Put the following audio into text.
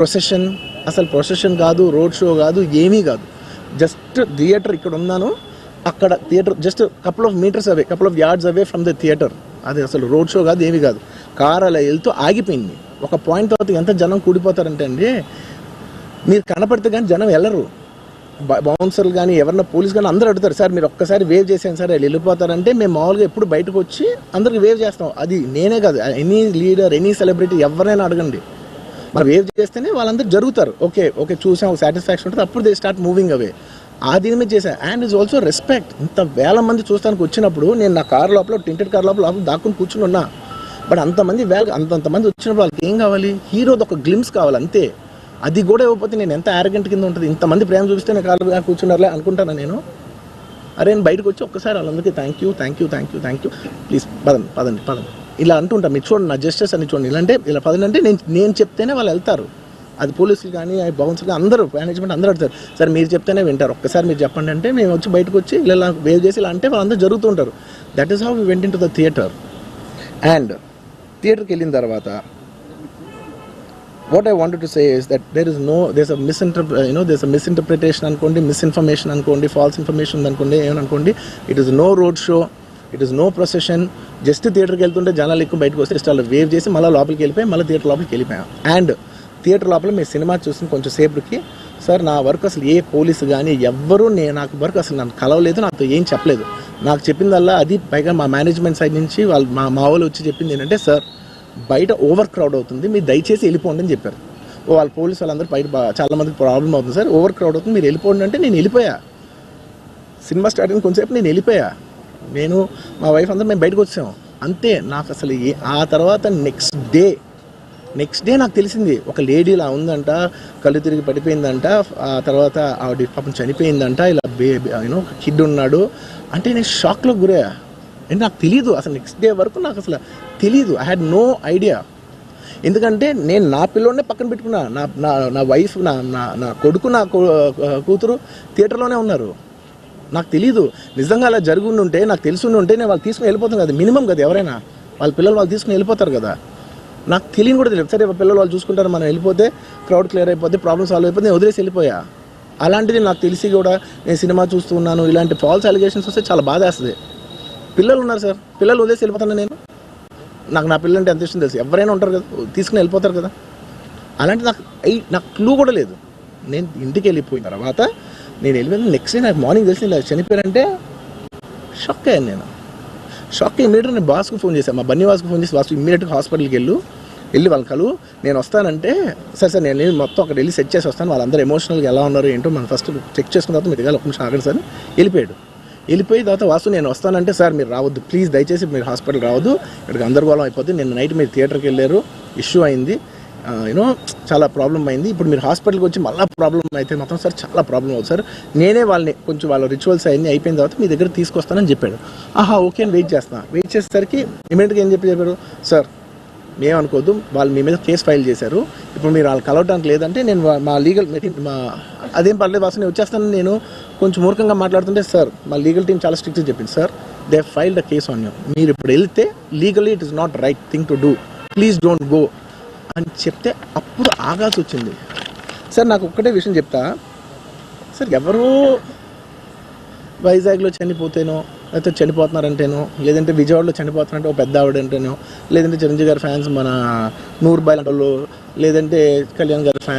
Procession, అసలు procession కాదు, road show కాదు, ఏమీ కాదు. జస్ట్ థియేటర్ ఇక్కడ ఉన్నాను, అక్కడ theatre just couple of metres away, couple of yards away from the theatre. అది అసలు రోడ్ షో కాదు, ఏమీ కాదు. కార్ అలా వెళ్తూ ఆగిపోయింది. ఒక పాయింట్ తర్వాత ఎంత జనం కూడిపోతారంటే అండి, మీరు కనపడితే కానీ జనం వెళ్ళరు. బౌన్సర్లు కానీ ఎవరన్నా పోలీస్ కానీ అందరూ అడుగుతారు, సార్ మీరు ఒక్కసారి వేవ్ చేసాను సార్ వాళ్ళు వెళ్ళిపోతారంటే మేము మామూలుగా ఎప్పుడు బయటకు వచ్చి అందరికి వేవ్ చేస్తాం. అది నేనే కాదు, ఎనీ లీడర్, ఎనీ సెలబ్రిటీ ఎవరైనా అడగండి, మరి వేవ్ చేస్తేనే వాళ్ళందరూ జరుగుతారు. ఓకే ఓకే చూసాం, ఒక సాటిస్ఫాక్షన్ ఉంటుంది, అప్పుడు దే స్టార్ట్ మూవింగ్ అవే. ఆ దీని మీద చేశాను. And is also respect. ఇంత వేల మంది చూస్తానికి వచ్చినప్పుడు నేను నా కార్ లోపల, టెంటెడ్ కార్ లోపల దాక్కుని కూర్చుని ఉన్నా. బట్ అంతమంది అంతమంది వచ్చినప్పుడు వాళ్ళకి ఏం కావాలి? హీరోది ఒక గ్లిమ్స్ కావాలి అంతే. అది కూడా ఇవ్వకపోతే నేను ఎంత యారగెంట్ కింద ఉంటుంది. ఇంతమంది ప్రేమ చూపిస్తే నేను కారు కూర్చున్నారులే అనుకుంటాను నేను. అరే నేను బయటకు వచ్చి ఒక్కసారి వాళ్ళందరికీ థ్యాంక్ యూ ప్లీజ్ పదండి ఇలా అంటుంటా. మీరు చూడండి నా జస్టిస్ అని చూడండి. ఇలా అంటే ఇలా పదండి అంటే నేను చెప్తేనే వాళ్ళు వెళ్తారు. అది పోలీసులు కానీ బౌన్సర్లు కానీ అందరూ, మేనేజ్మెంట్ అందరూ అడుగుతారు, సార్ మీరు చెప్తేనే వింటారు, ఒక్కసారి మీరు చెప్పండి అంటే మేము వచ్చి బయటకు వచ్చి ఇలా వేవ్ చేసి ఇలా అంటే వాళ్ళందరూ జరుగుతుంటారు. That is how we went in to the theatre. And థియేటర్కి వెళ్ళిన తర్వాత what I wanted to say is that there's a misinterpretation అనుకోండి, మిస్ఇన్ఫర్మేషన్ అనుకోండి, ఫాల్స్ ఇన్ఫర్మేషన్ అనుకోండి, ఏమనుకోండి. It is no road show, it is no procession. Just థియేటర్కి వెళ్తుంటే జనాలు ఎక్కువ బయటకు వస్తే జస్ట్ వాళ్ళు వేవ్ చేసి మళ్ళీ లోపలికి వెళ్ళిపోయి మళ్ళీ థియేటర్ లోపలికి వెళ్ళిపోయాం. అండ్ థియేటర్ లోపల మీ సినిమా చూసిన కొంచెం సేపటికి సార్ నా వర్క్ అసలు ఏ పోలీసు కానీ ఎవ్వరూ నాకు వర్క్ అసలు నన్ను కలవలేదు, నాతో ఏం చెప్పలేదు. నాకు చెప్పిందల్లా అది పైగా మా మేనేజ్మెంట్ సైడ్ నుంచి వాళ్ళు మా వాళ్ళు వచ్చి చెప్పింది ఏంటంటే, సార్ బయట ఓవర్ క్రౌడ్ అవుతుంది, మీరు దయచేసి వెళ్ళిపోండి అని చెప్పారు. వాళ్ళ పోలీసు వాళ్ళందరూ బయట చాలా మందికి ప్రాబ్లం అవుతుంది సార్, ఓవర్ క్రౌడ్ అవుతుంది, మీరు వెళ్ళిపోండి అంటే నేను వెళ్ళిపోయా. సినిమా స్టార్ట్ అయిన కొంచెంసేపు నేను వెళ్ళిపోయా. నేను మా వైఫ్ అందరూ మేము బయటకు వచ్చాము అంతే. నాకు అసలు ఆ తర్వాత నెక్స్ట్ డే నాకు తెలిసింది, ఒక లేడీ ఇలా ఉందంట, కళ్ళు తిరిగి పడిపోయిందంట, ఆ తర్వాత ఆవిడ పాపం చనిపోయిందంట, ఇలా ఒక కిడ్ ఉన్నాడు అంటే నేను షాక్లో గురయ్యా. అంటే నాకు తెలీదు అసలు, నెక్స్ట్ డే వరకు నాకు అసలు తెలీదు. I had no idea. ఎందుకంటే నేను నా పిల్లోనే పక్కన పెట్టుకున్నా, నా వైఫ్, నా కొడుకు, నా కూతురు థియేటర్లోనే ఉన్నారు. నాకు తెలీదు. నిజంగా అలా జరిగి ఉంటే, నాకు తెలిసి ఉంటే నేను వాళ్ళు తీసుకుని వెళ్ళిపోతాను కదా, మినిమం కదా, ఎవరైనా వాళ్ళ పిల్లలు వాళ్ళు తీసుకుని వెళ్ళిపోతారు కదా. నాకు తెలియని కూడా తెలియదు. సరే పిల్లలు వాళ్ళు చూసుకుంటారు, మనం వెళ్ళిపోతే క్రౌడ్ క్లియర్ అయిపోతే, ప్రాబ్లమ్ సాల్వ్ అయిపోతే నేను వదిలేసి వెళ్ళిపోయా. అలాంటిది నాకు తెలిసి కూడా నేను సినిమా చూస్తూ ఉన్నాను, ఇలాంటి ఫాల్స్ అలిగేషన్స్ వస్తే చాలా బాధ వేస్తుంది. పిల్లలు ఉన్నారు సార్, పిల్లలు వదిలేసి వెళ్ళిపోతాను నేను. నా పిల్లలు అంటే ఎంత ఇష్టం తెలుసు, ఎవరైనా ఉంటారు కదా, తీసుకుని వెళ్ళిపోతారు కదా. అలాంటి నాకు క్లూ కూడా లేదు. నేను ఇంటికి వెళ్ళిపోయిన తర్వాత నేను వెళ్ళిపోయిన నెక్స్ట్ డే నాకు మార్నింగ్ తెలిసి ఇలా చనిపోయారంటే షాక్ అయ్యాను నేను. షాక్ ఇమీడియట్గా నేను బాస్కు ఫోన్ చేశాను, మా బన్నీ వాసుకు ఫోన్ చేసి, వాసు ఇమీడియట్గా హాస్పిటల్కి వెళ్ళి వాళ్ళ కలువు, నేను వస్తానంటే సార్ నేను మొత్తం అక్కడ వెళ్ళి సెట్ చేసి వస్తాను, వాళ్ళందరూ ఎమోషనల్గా ఎలా ఉన్నారు ఏంటో మనం ఫస్ట్ చెక్ చేసుకున్న తర్వాత మీరు ఒక నిమిషం ఆగండి సార్. వెళ్ళిపోయిన తర్వాత వాసు నేను వస్తానంటే, సార్ మీరు రావద్దు ప్లీజ్, దయచేసి మీరు హాస్పిటల్ రావద్దు, ఇక్కడికి గందరగోళం అయిపోతుంది, నిన్న నైట్ మీరు థియేటర్కి వెళ్ళారు, ఇష్యూ అయింది, చాలా ప్రాబ్లం అయింది, ఇప్పుడు మీరు హాస్పిటల్కి వచ్చి మళ్ళీ ప్రాబ్లం అయితే మాత్రం సార్ చాలా ప్రాబ్లం అవుతుంది సార్, నేనే వాళ్ళని కొంచెం వాళ్ళ రిచువల్స్ అన్నీ అయిపోయిన తర్వాత మీ దగ్గర తీసుకొస్తానని చెప్పాడు. ఓకే అని వెయిట్ చేసేసరికి ఇమీడియట్గా ఏం చెప్పారు, సార్ ఏమనుకోవద్దు, వాళ్ళు మీ మీద కేసు ఫైల్ చేశారు, ఇప్పుడు మీరు వాళ్ళు కలవడానికి లేదంటే నేను మా లీగల్ అదేం పర్లేదు వాసు నేను వచ్చేస్తాను. నేను కొంచెం మూర్ఖంగా మాట్లాడుతుంటే, సార్ మా లీగల్ టీం చాలా స్ట్రిక్ట్గా చెప్పింది, sir they filed a case on you, మీరు ఇప్పుడు వెళ్తే legally it is not right thing to do, please don't go అని చెప్తే అప్పుడు ఆగాల్సి వచ్చింది. సార్ నాకు ఒక్కటే విషయం చెప్తా సార్, ఎవరో వైజాగ్లో చనిపోతేనో, లేకపోతే చనిపోతున్నారంటేనో, లేదంటే విజయవాడలో చనిపోతున్నారంటే ఒక పెద్ద ఆవిడంటేనో, లేదంటే చిరంజీవి గారి ఫ్యాన్స్ మన నూర్బాయ్ అంటే వాళ్ళు, లేదంటే కళ్యాణ్ గారి ఫ్యాన్స్